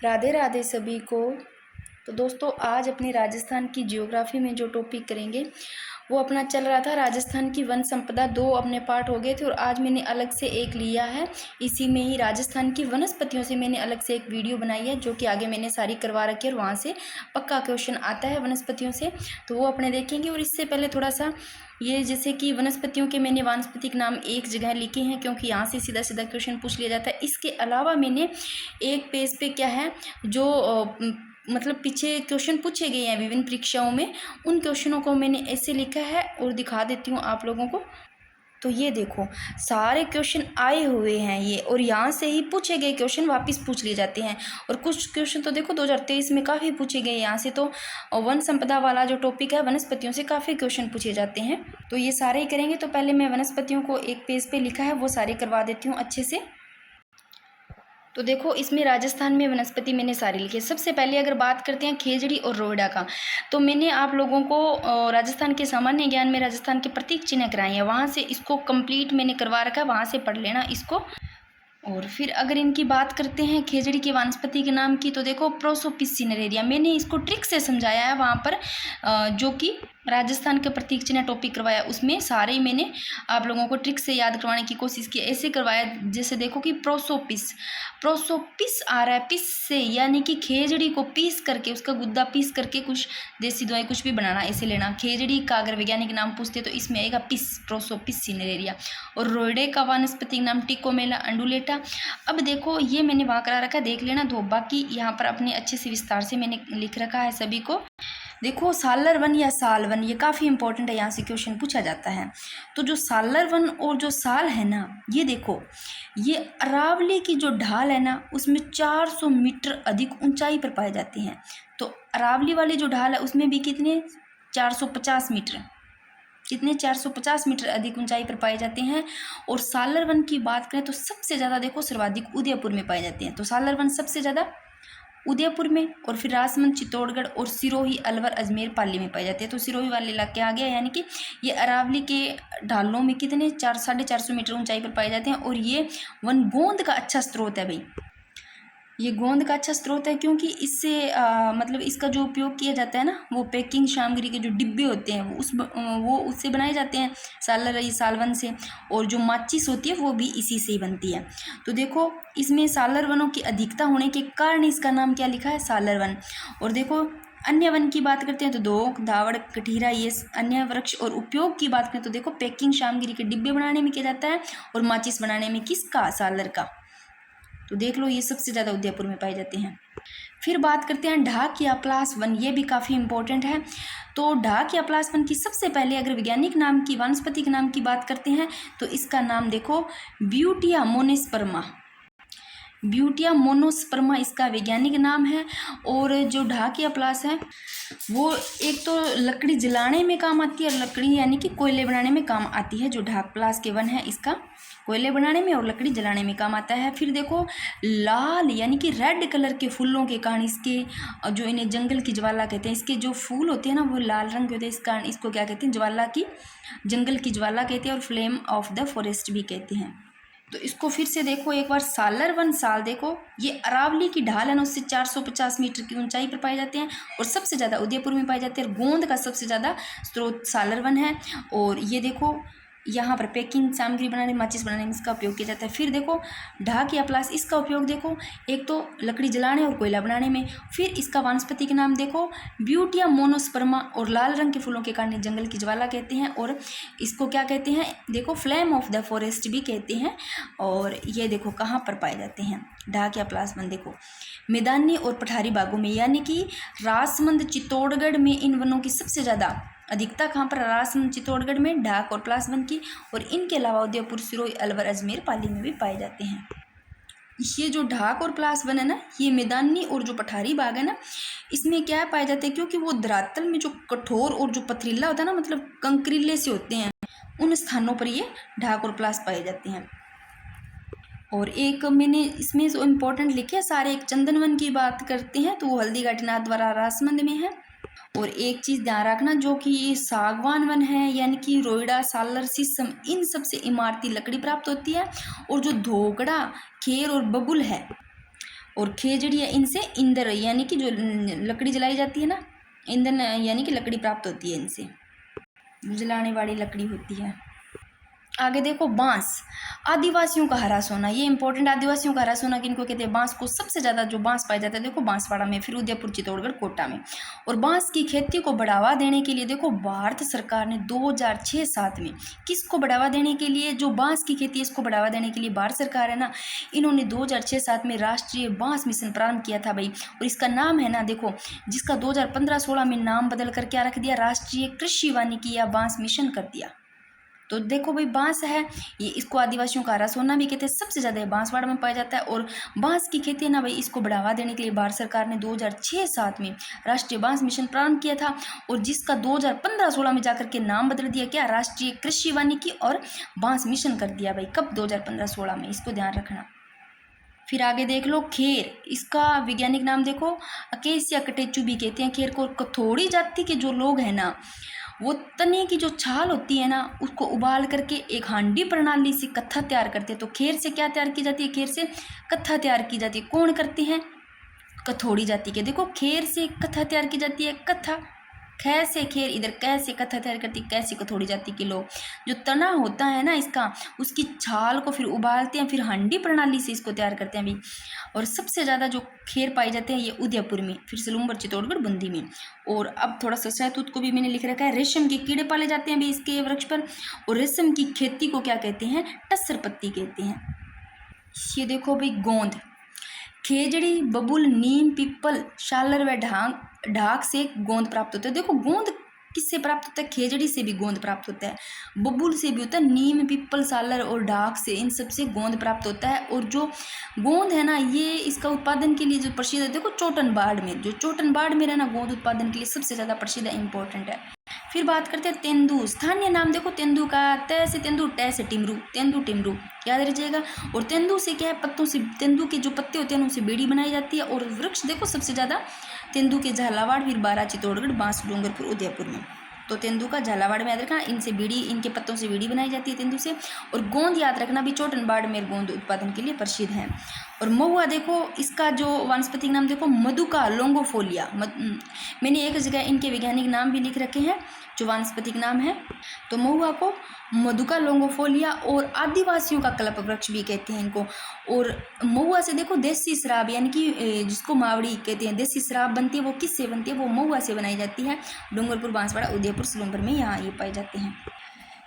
राधे राधे सभी को। तो दोस्तों आज अपनी राजस्थान की जियोग्राफी में जो टॉपिक करेंगे वो अपना चल रहा था राजस्थान की वन संपदा। 2 अपने पार्ट हो गए थे और आज मैंने अलग से एक लिया है। इसी में ही राजस्थान की वनस्पतियों से मैंने अलग से एक वीडियो बनाई है जो कि आगे मैंने सारी करवा रखी है और वहाँ से पक्का क्वेश्चन आता है वनस्पतियों से, तो वो अपने देखेंगे। और इससे पहले थोड़ा सा ये जैसे कि वनस्पतियों के मैंने वानस्पतिक नाम एक जगह लिखे हैं क्योंकि यहाँ से सीधा सीधा क्वेश्चन पूछ लिया जाता है। इसके अलावा मैंने एक पेज पे क्या है जो मतलब पीछे क्वेश्चन पूछे गए हैं विभिन्न परीक्षाओं में, उन क्वेश्चनों को मैंने ऐसे लिखा है और दिखा देती हूँ आप लोगों को। तो ये देखो सारे क्वेश्चन आए हुए हैं ये, और यहाँ से ही पूछे गए क्वेश्चन वापस पूछ लिए जाते हैं। और कुछ क्वेश्चन तो देखो 2023 में काफ़ी पूछे गए यहाँ से, तो वन संपदा वाला जो टॉपिक है वनस्पतियों से काफ़ी क्वेश्चन पूछे जाते हैं। तो ये सारे ही करेंगे। तो पहले मैं वनस्पतियों को एक पेज पे लिखा है वो सारे करवा देती हूँ अच्छे से। तो देखो इसमें राजस्थान में वनस्पति मैंने सारी लिखी है। सबसे पहले अगर बात करते हैं खेजड़ी और रोइडा का, तो मैंने आप लोगों को राजस्थान के सामान्य ज्ञान में राजस्थान के प्रतीक चिन्ह कराए हैं, वहाँ से इसको कंप्लीट मैंने करवा रखा है, वहाँ से पढ़ लेना इसको। और फिर अगर इनकी बात करते हैं खेजड़ी के वानस्पति के नाम की, तो देखो प्रोसोपिस सिनेरेरिया, मैंने इसको ट्रिक से समझाया है वहाँ पर जो कि राजस्थान के प्रतीक चिन्ह टॉपिक करवाया, उसमें सारे ही मैंने आप लोगों को ट्रिक से याद करवाने की कोशिश की। ऐसे करवाया जैसे देखो कि प्रोसोपिस, प्रोसोपिस आ रहा है पिस से, यानी कि खेजड़ी को पीस करके, उसका गुद्दा पीस करके कुछ देसी दवाई कुछ भी बनाना, ऐसे लेना। खेजड़ी का अगर वैज्ञानिक नाम पूछते तो इसमें आएगा पिस, प्रोसोपिस सिनेरेरिया। और रोइडे का वानस्पतिक नाम टिकोमेला अंडुलेटा। अब देखो ये मैंने वहाँ करा रखा है, देख लेना। तो बाकी यहाँ पर अपने अच्छे से विस्तार से मैंने लिख रखा है सभी को। देखो सालर वन या साल वन ये काफ़ी इंपॉर्टेंट है, यहाँ से क्वेश्चन पूछा जाता है। तो जो सालर वन और जो साल है ना, ये देखो ये अरावली की जो ढाल है ना उसमें 400 मीटर अधिक ऊंचाई पर पाई जाती हैं। तो अरावली वाली जो ढाल है उसमें भी कितने 450 मीटर, कितने 450 मीटर अधिक ऊंचाई पर पाए जाते हैं। और सालर वन की बात करें तो सबसे ज़्यादा देखो सर्वाधिक उदयपुर में पाए जाते हैं। तो सालर वन सबसे ज़्यादा उदयपुर में, और फिर राजसमंद चित्तौड़गढ़ और सिरोही अलवर अजमेर पाली में पाए जाते हैं। तो सिरोही वाले इलाके आ गया, यानी कि ये अरावली के ढालों में कितने 400-450 मीटर ऊंचाई पर पाए जाते हैं। और ये वन गोंद का अच्छा स्रोत है भाई, ये गोंद का अच्छा स्रोत है क्योंकि इससे मतलब इसका जो उपयोग किया जाता है ना, वो पैकिंग सामग्री के जो डिब्बे होते हैं वो उससे बनाए जाते हैं, सालर सालवन से। और जो माचिस होती है वो भी इसी से ही बनती है। तो देखो इसमें सालर वनों की अधिकता होने के कारण इसका नाम क्या लिखा है, सालर वन। और देखो अन्य वन की बात करते हैं तो दोक धावड़ कठीरा ये अन्य वृक्ष। और उपयोग की बात करें तो देखो पैकिंग सामग्री के डिब्बे बनाने में किया जाता है, और माचिस बनाने में किसका, सालर का। तो देख लो ये सबसे ज़्यादा उदयपुर में पाए जाते हैं। फिर बात करते हैं ढाक या प्लास वन, ये भी काफ़ी इंपॉर्टेंट है। तो ढाक या प्लास वन की सबसे पहले अगर वैज्ञानिक नाम की, वानस्पतिक नाम की बात करते हैं तो इसका नाम देखो ब्यूटिया मोनिस्पर्मा, ब्यूटिया मोनोस्पर्मा इसका वैज्ञानिक नाम है। और जो ढाक या प्लास है वो एक तो लकड़ी जलाने में काम आती है, और लकड़ी यानी कि कोयले बनाने में काम आती है। जो ढाक प्लास के वन है इसका कोयले बनाने में और लकड़ी जलाने में काम आता है। फिर देखो लाल यानी कि रेड कलर के फूलों के कारण इसके जो इन्हें जंगल की ज्वाला कहते हैं, इसके जो फूल होते हैं ना वो लाल रंग के होते हैं, इस कारण इसको क्या कहते हैं, ज्वाला की, जंगल की ज्वाला कहते हैं, और फ्लेम ऑफ द फॉरेस्ट भी कहते हैं। तो इसको फिर से देखो एक बार, सालर वन साल देखो ये अरावली की ढाल है ना उससे 450 मीटर की ऊंचाई पर पाए जाते हैं, और सबसे ज़्यादा उदयपुर में पाए जाते हैं। गोंद का सबसे ज़्यादा स्रोत सालर वन है। और ये देखो यहाँ पर पैकिंग सामग्री बनाने, माचिस बनाने में इसका उपयोग किया जाता है। फिर देखो ढाक या प्लास, इसका उपयोग देखो एक तो लकड़ी जलाने और कोयला बनाने में। फिर इसका वानस्पति के नाम देखो ब्यूटिया मोनोस्पर्मा, और लाल रंग के फूलों के कारण जंगल की ज्वाला कहते हैं, और इसको क्या कहते हैं देखो फ्लेम ऑफ द फॉरेस्ट भी कहते हैं। और ये देखो कहाँ पर पाए जाते हैं ढाक या प्लास वन, देखो मैदानी और पठारी बागों में, यानी कि राजसमंद चित्तौड़गढ़ में इन वनों की सबसे ज़्यादा अधिकता कहाँ पर, राजसमंद चित्तौड़गढ़ में ढाक और प्लास वन की। और इनके अलावा उदयपुर सिरोही अलवर अजमेर पाली में भी पाए जाते हैं। ये जो ढाक और प्लास वन है ना, ये मैदानी और जो पठारी बाग है ना, इसमें क्या पाए जाते हैं, क्योंकि वो धरातल में जो कठोर और जो पथरीला होता है ना, मतलब कंकरीले से होते हैं, उन स्थानों पर ये ढाक और प्लास पाए जाते हैं। और एक मैंने इसमें जो इम्पोर्टेंट लिखे है सारे, एक चंदन वन की बात करते हैं तो वो हल्दी घाटीनाथ द्वारा राजसमंद में है। और एक चीज़ ध्यान रखना, जो कि ये सागवान वन है, यानी कि रोइडा सालर शीशम, इन सब से इमारती लकड़ी प्राप्त होती है। और जो धोकड़ा खेर और बबुल है, और खेजड़ी है इनसे ईंधन यानी कि जो लकड़ी जलाई जाती है ना, ईंधन यानी कि लकड़ी प्राप्त होती है, इनसे जलाने वाली लकड़ी होती है। आगे देखो बांस, आदिवासियों का हरा सोना, ये इंपॉर्टेंट। आदिवासियों का हरा सोना किनको कहते हैं? बांस को सबसे ज़्यादा जो बांस पाया जाता है देखो बांसवाड़ा में, फिर उदयपुर, चित्तौड़गढ़, कोटा में। और बांस की खेती को बढ़ावा देने के लिए देखो भारत सरकार ने 2006-07 में किसको बढ़ावा देने के लिए, जो बांस की खेती है इसको बढ़ावा देने के लिए भारत सरकार है ना, इन्होंने 2006-07 में राष्ट्रीय बांस मिशन प्रारंभ किया था भाई। और इसका नाम है ना देखो, जिसका 2015-16 में नाम बदल कर क्या रख दिया, राष्ट्रीय कृषि वानिकी या बांस मिशन कर दिया। तो देखो भाई बांस है ये, इसको आदिवासियों का हरा सोना भी कहते हैं, सबसे ज़्यादा बांसवाड़ा में पाया जाता है। और बांस की खेती है ना भाई, इसको बढ़ावा देने के लिए भारत सरकार ने 2006-07 में राष्ट्रीय बांस मिशन प्रारंभ किया था, और जिसका 2015-16 में जाकर के नाम बदल दिया क्या, राष्ट्रीय कृषि वानिकी और बांस मिशन कर दिया भाई। कब? 2015-16 में, इसको ध्यान रखना। फिर आगे देख लो खेर, इसका वैज्ञानिक नाम देखो अकेसिया कटेचु भी कहते हैं खेर को। कथोड़ी जाति के जो लोग हैं ना, वो तने की जो छाल होती है ना, उसको उबाल करके एक हांडी प्रणाली से कत्था तैयार करते हैं। तो खेर से क्या तैयार की जाती है? खेर से कत्था तैयार की जाती है। कौन करते हैं? कथोड़ी जाति के। देखो खेर से कत्था तैयार की जाती है, कत्था। खे से खेर, इधर कैसे कत्था तैयार करती है, कैसे कथोड़ी जाति के लोग। जो तना होता है ना इसका, उसकी छाल को फिर उबालते हैं, फिर हांडी प्रणाली से इसको तैयार करते हैं अभी। और सबसे ज़्यादा जो खेर पाए जाते हैं ये उदयपुर में, फिर सलूम्बर, चित्तौड़गढ़, बूंदी में। और अब थोड़ा सा शहतूत को भी मैंने लिख रखा है। रेशम के कीड़े पाले जाते हैं अभी इसके वृक्ष पर। और रेशम की खेती को क्या कहते हैं? टस्सर पत्ती कहते हैं। ये देखो भाई गोंद, खेजड़ी, बबूल, नीम, पीपल, शालर व ढाक से गोंद प्राप्त होता है। देखो गोंद किससे प्राप्त होता है? खेजड़ी से भी गोंद प्राप्त होता है, बबूल से भी होता है, नीम, पीपल, सालर और ढाक से, इन सब से गोंद प्राप्त होता है। और जो गोंद है ना, ये इसका उत्पादन के लिए जो प्रसिद्ध है देखो चोटनबाड़ में, जो चोटनबाड़ में रहना गोंद उत्पादन के लिए सबसे ज़्यादा प्रसिद्ध है, इंपॉर्टेंट है। फिर बात करते हैं तेंदू, स्थानीय नाम देखो तेंदू का, तय से तेंदू, टै से टिमरू, तेंदू टिमरू याद रह जाएगा। और तेंदू से क्या है? पत्तों से, तेंदू के जो पत्ते होते हैं उनसे बेड़ी बनाई जाती है। और वृक्ष देखो सबसे ज़्यादा तेंदू के झालावाड़, फिर बारा, चित्तौड़गढ़, बांस, डूंगरपुर, उदयपुर में। तो तेंदू का झालावाड़ में याद रखना, इनसे बीड़ी, इनके पत्तों से बीड़ी बनाई जाती है तेंदू से। और गोंद याद रखना भी चोटनबाड़ में गोंद उत्पादन के लिए प्रसिद्ध है। और महुआ देखो, इसका जो वानस्पतिक नाम देखो मधुका लोंगोफोलिया। मैंने एक जगह इनके वैज्ञानिक नाम भी लिख रखे हैं जो वानस्पतिक नाम है। तो महुआ को मधुका लोंगोफोलिया और आदिवासियों का कल्प वृक्ष भी कहते हैं इनको। और महुआ से देखो देसी शराब यानी कि जिसको मावड़ी कहते हैं, देसी शराब बनती है, वो किससे बनती है? वो महुआ से बनाई जाती है। डूंगरपुर, बांसवाड़ा, उदयपुर, सलूम्बर में यहाँ ये पाए जाते हैं।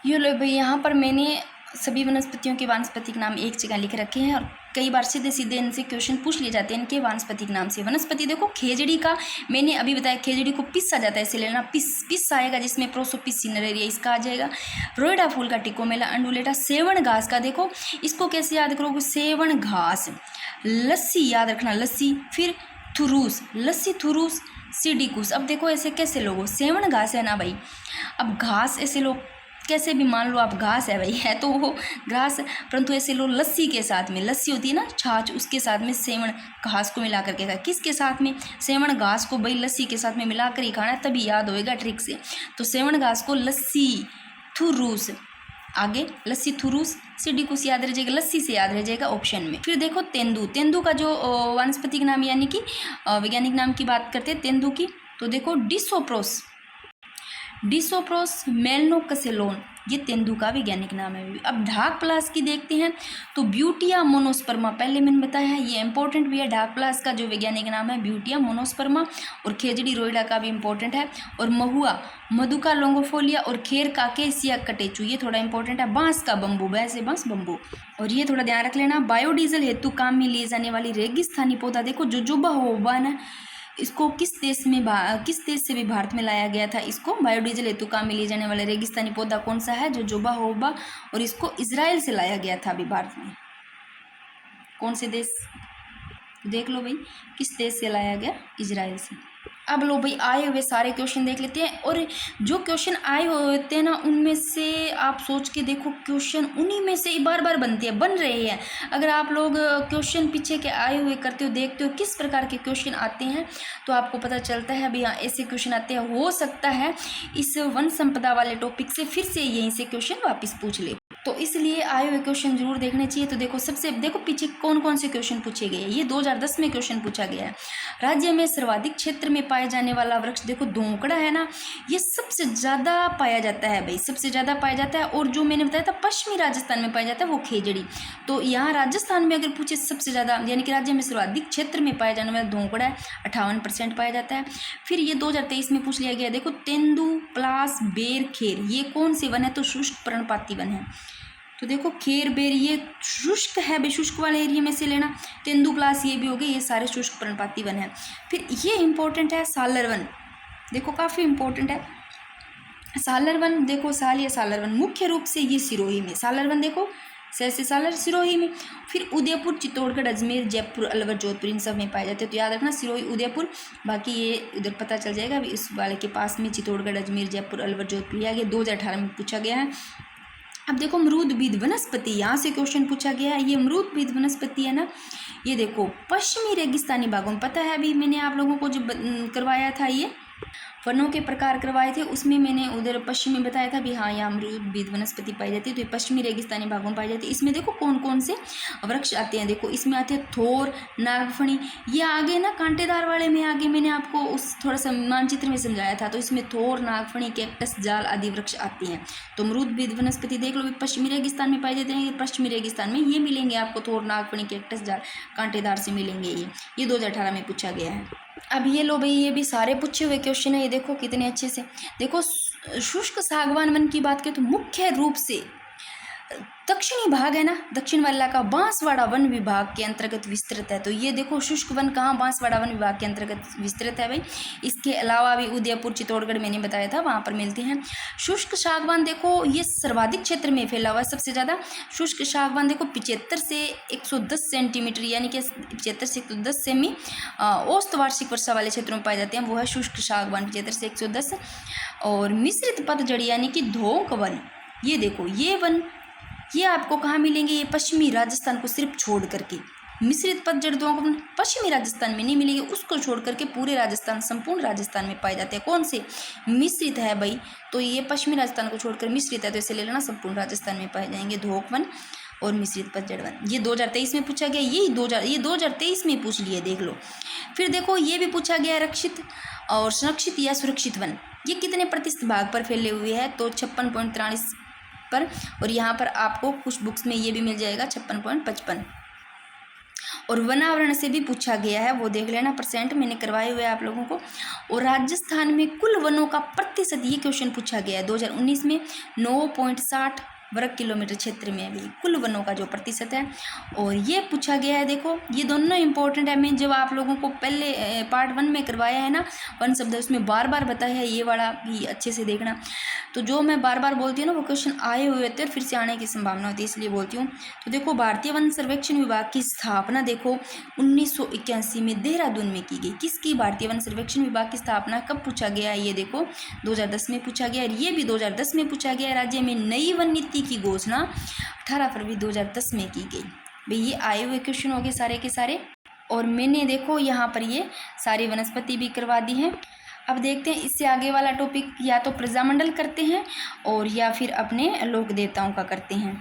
ये लो भाई, यहाँ पर मैंने सभी वनस्पतियों के वानस्पतिक नाम एक जगह लिख रखे हैं। और कई बार सीधे सीधे इनसे क्वेश्चन पूछ लिए जाते हैं इनके वानस्पतिक नाम से। वनस्पति देखो खेजड़ी का मैंने अभी बताया, खेजड़ी को पिस्सा जाता है, इसे लेना पिस आएगा, जिसमें प्रोसोपिस सिनेरेरिया इसका आ जाएगा। रोएडा फूल का टिकोमेला अंडुलेटा। सेवण घास का देखो, इसको कैसे याद करोगे? सेवण घास। लस्सी याद रखना, लस्सी। फिर थुरूस, लस्सी, थुरूस, सीडिकुस। अब देखो ऐसे कैसे लोगों, सेवण घास है ना भाई, अब घास ऐसे लोग कैसे भी मान लो आप घास है भाई, है तो वो घास, परंतु ऐसे लो लस्सी के साथ में, लस्सी होती है ना छाछ, उसके साथ में सेवण घास को मिला करके खाए। किसके साथ में? सेवण घास को भाई लस्सी के साथ में मिला कर ही खाना है, तभी याद होएगा ट्रिक से। तो सेवण घास को लस्सी, थुरूस, आगे लस्सी, थुरूस, सीडिकुस याद रह जाएगा, लस्सी से याद रह जाएगा ऑप्शन में। फिर देखो तेंदू, तेंदू का जो वानस्पतिक नाम यानी कि वैज्ञानिक नाम की बात करते हैं तेंदू की, तो देखो डिसोप्रोस, डिसोप्रोस मेलनोकसेलोन, ये तेंदू का वैज्ञानिक नाम है। अब ढाक प्लास की देखते हैं, तो ब्यूटिया मोनोस्पर्मा, पहले मैंने बताया है ये इंपॉर्टेंट भी है। ढाक प्लास का जो वैज्ञानिक नाम है ब्यूटिया मोनोस्पर्मा। और खेजड़ी रोइडा का भी इंपॉर्टेंट है। और महुआ मधुका लोंगोफोलिया। और खेर का केसिया कटेचू, ये थोड़ा इंपॉर्टेंट है। बांस का बम्बू, वैसे बांस बम्बू। और ये थोड़ा ध्यान रख लेना, बायोडीजल हेतु काम में लिए जाने वाली रेगिस्तानी पौधा देखो जोजोबा होबा ना, इसको किस देश से भी भारत में लाया गया था? इसको बायोडीजल हेतु काम में लिए जाने वाले रेगिस्तानी पौधा कौन सा है? जोजोबा होबा। और इसको इजराइल से लाया गया था अभी भारत में। कौन से देश? देख लो भाई, किस देश से लाया गया? इजराइल से। अब लो भाई, आए हुए सारे क्वेश्चन देख लेते हैं। और जो क्वेश्चन आए हुए होते हैं ना, उनमें से आप सोच के देखो, क्वेश्चन उन्हीं में से बार बार बन रहे हैं। अगर आप लोग क्वेश्चन पीछे के आए हुए करते हो, देखते हो किस प्रकार के क्वेश्चन आते हैं, तो आपको पता चलता है अभी हाँ ऐसे क्वेश्चन आते हैं। हो सकता है इस वन संपदा वाले टॉपिक से फिर से यहीं से क्वेश्चन वापस पूछ ले। तो इसलिए आए हुए क्वेश्चन जरूर देखने चाहिए। तो देखो सबसे देखो पीछे कौन कौन से क्वेश्चन पूछे गए हैं। ये 2010 में क्वेश्चन पूछा गया है। राज्य में सर्वाधिक क्षेत्र में पाए जाने वाला वृक्ष देखो धोंकड़ा है ना, ये सबसे ज़्यादा पाया जाता है भाई, सबसे ज़्यादा पाया जाता है। और जो मैंने बताया था पश्चिमी राजस्थान में पाया जाता है वो खेजड़ी। तो यहाँ राजस्थान में अगर पूछे सबसे ज़्यादा यानी कि राज्य में सर्वाधिक क्षेत्र में पाया जाने वाला धोंकड़ा है, 58% पाया जाता है। फिर ये 2023 में पूछ लिया गया देखो तेंदू प्लास बेर खेर ये कौन से वन है, तो शुष्क पर्णपाती वन है। तो देखो खेर बेर ये शुष्क है भाई, शुष्क वाले एरिया में से लेना। तेंदुप्लास ये भी हो गए, ये सारे शुष्क पर्णपाती वन है। फिर ये इंपॉर्टेंट है सालर वन, देखो काफ़ी इंपॉर्टेंट है सालर वन। देखो साल या सालर वन मुख्य रूप से ये सिरोही में, सालर वन देखो से सालर सिरोही में। फिर उदयपुर चित्तौड़गढ़ अजमेर जयपुर अलवर जोधपुर इन सब में पाए जाते हैं। तो याद रखना सिरोही उदयपुर, बाकी ये उधर पता चल जाएगा अभी इस वाले के पास में चित्तौड़गढ़ अजमेर जयपुर अलवर जोधपुर। आगे 2018 में पूछा गया है। अब देखो अमरूदबीज वनस्पति, यहाँ से क्वेश्चन पूछा गया है। ये अमरूदबीज वनस्पति है ना, ये देखो पश्चिमी रेगिस्तानी भागों में, पता है अभी मैंने आप लोगों को जो करवाया था ये वनों के प्रकार करवाए थे, उसमें मैंने उधर पश्चिमी बताया था भी हाँ यहाँ अमरूदबीज वनस्पति पाई जाती है। तो ये पश्चिमी रेगिस्तानी भागों में पाई जाती है। इसमें देखो कौन कौन से वृक्ष आते हैं, देखो इसमें आते हैं थोर नागफणी, ये आगे ना कांटेदार वाले में आगे मैंने आपको उस थोड़ा सा मानचित्र में समझाया था। तो इसमें थोर नागफणी कैक्टस जाल आदि वृक्ष आते हैं। तो अमरूदबीज वनस्पति देख लो पश्चिमी रेगिस्तान में पाए जाते हैं। पश्चिमी रेगिस्तान में ये मिलेंगे आपको थोर नागफणी कैक्टस जाल कांटेदार से मिलेंगे। ये 2018 में पूछा गया है। अब ये लो भाई ये भी सारे पूछे हुए क्वेश्चन है, ये देखो कितने अच्छे से। देखो शुष्क सागवान वन की बात करें तो मुख्य रूप से दक्षिणी भाग है ना, दक्षिण वाला का बांसवाड़ा वन विभाग के अंतर्गत विस्तृत है। तो ये देखो शुष्क वन कहाँ, बांसवाड़ा वन विभाग के अंतर्गत विस्तृत है भाई। इसके अलावा भी उदयपुर चित्तौड़गढ़ मैंने बताया था वहाँ पर मिलते हैं। शुष्क सागवान देखो ये सर्वाधिक क्षेत्र में फैला हुआ है सबसे ज़्यादा। शुष्क सागवान देखो 75 से 110 सेंटीमीटर यानी कि 75 से 110 सेमी औसत वार्षिक वर्षा वाले क्षेत्रों में पाए जाते हैं, वो है शुष्क सागवान 75 से 110। और मिश्रित पतझड़ यानी कि धोंक वन, ये देखो ये वन ये आपको कहाँ मिलेंगे, ये पश्चिमी राजस्थान को सिर्फ छोड़ करके। मिश्रित पतझड़ धोंक वन पश्चिमी राजस्थान में नहीं मिलेंगे, उसको छोड़ करके पूरे राजस्थान संपूर्ण राजस्थान में पाए जाते हैं। कौन से मिश्रित है भाई, तो ये पश्चिमी राजस्थान को छोड़कर मिश्रित है, तो इसे ले लेना संपूर्ण राजस्थान में पाए जाएंगे धोंक वन और मिश्रित पतझड़ वन। ये 2023 में पूछा गया, ये 2023 में पूछ लिए देख लो। फिर देखो ये भी पूछा गया रक्षित और संरक्षित या सुरक्षित वन, ये कितने प्रतिशत भाग पर फैले हुए हैं, तो 56.43 पर। और यहाँ पर आपको कुछ बुक्स में ये भी मिल जाएगा 56.55। और वनावरण से भी पूछा गया है, वो देख लेना परसेंट मैंने करवाए हुए आप लोगों को। और राजस्थान में कुल वनों का प्रतिशत ये क्वेश्चन पूछा गया है 2019 में 9.60 वर्ग किलोमीटर क्षेत्र में भी कुल वनों का जो प्रतिशत है। और ये पूछा गया है, देखो ये दोनों इंपॉर्टेंट है। मैं जब आप लोगों को पहले पार्ट 1 में करवाया है ना वन शब्द, उसमें बार बार बताया है, ये वाला भी अच्छे से देखना। तो जो मैं बार बार बोलती हूँ ना वो क्वेश्चन आए हुए होते हैं, फिर से आने की संभावना होती है, इसलिए बोलती हूँ। तो देखो भारतीय वन सर्वेक्षण विभाग की स्थापना देखो 1981 में देहरादून में की गई। किसकी, भारतीय वन सर्वेक्षण विभाग की स्थापना कब पूछा गया है, ये देखो 2010 में पूछा गया। और ये भी 2010 में पूछा गया। राज्य में नई वन नीति की घोषणा 18 फरवरी 2010 में की गई। भाई ये आए हुए क्वेश्चन हो गए सारे के सारे। और मैंने देखो यहाँ पर ये सारी वनस्पति भी करवा दी हैं। अब देखते हैं इससे आगे वाला टॉपिक, या तो प्रजामंडल करते हैं और या फिर अपने लोक देवताओं का करते हैं।